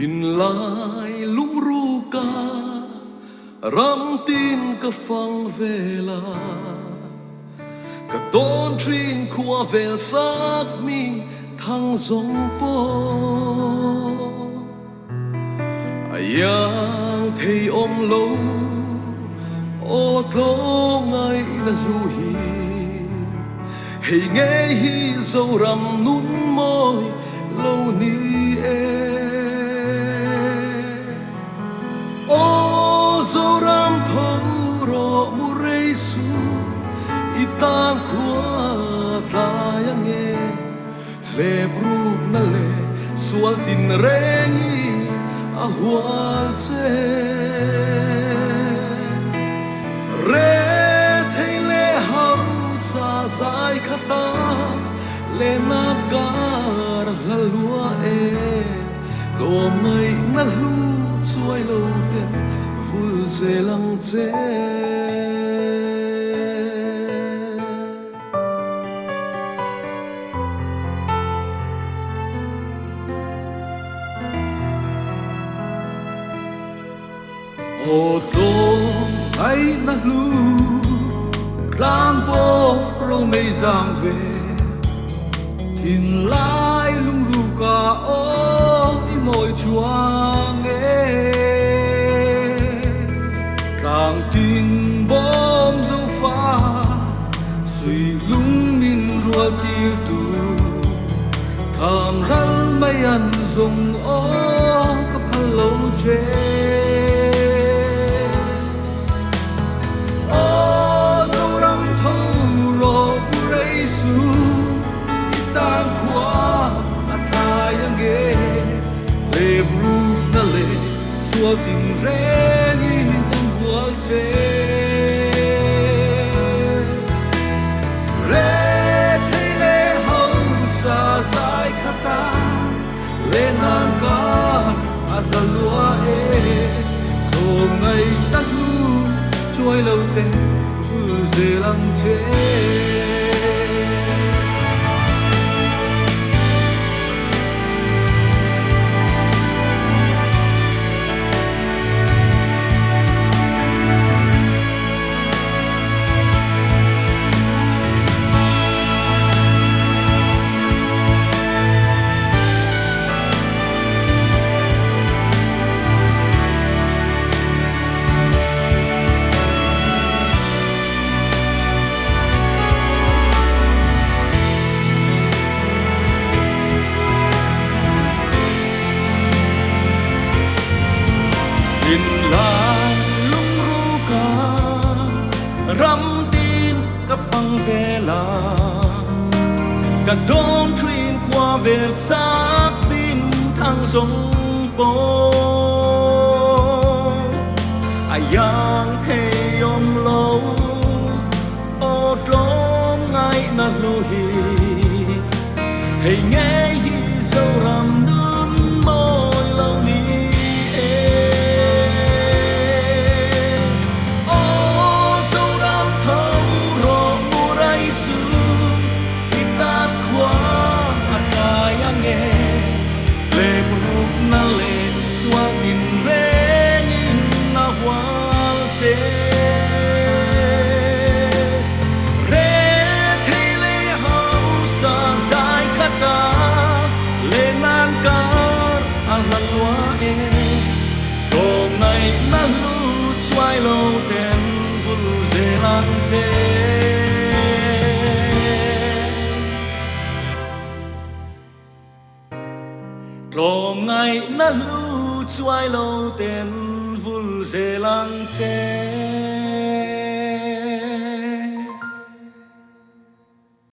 in lai lung ru ka ram tin ka phang vela ka ton trin khua vel sak mi thang zong po ayang thei om lo o tlo ngai na lu hi hei nghe hi dâu ram nun môi lâu ni e o dâu ram thâu ro mu rei su itan khua ta yang nghe le brup na le sual tin rengi a hual che re thei le hau sa sai khata le na gar la lua e to mai na lu chuai lo ten vul ze lang che o to ai na lu tlang po ro mei giang về in lai lung ru ka o i moi chuang e tlang tin bom zo fa suy lung min ruột tiêu tu tham ral mai an zong o ka phalo che tin re ni tan hual che re thei le hau sa sai khata le nan ka a da lua e ko ngai ta lu chuai lo te vul ze lam che ram tin ka phang vela ka don trin qua về sắc tin thang sông po ayang thei om lo o dom ngai na lu hi hei nghe hi dâu ram nun môi lâu ni xoay lâu tên vul dê lan chê lom ngày na lu xoay lâu tên vul dê lan chê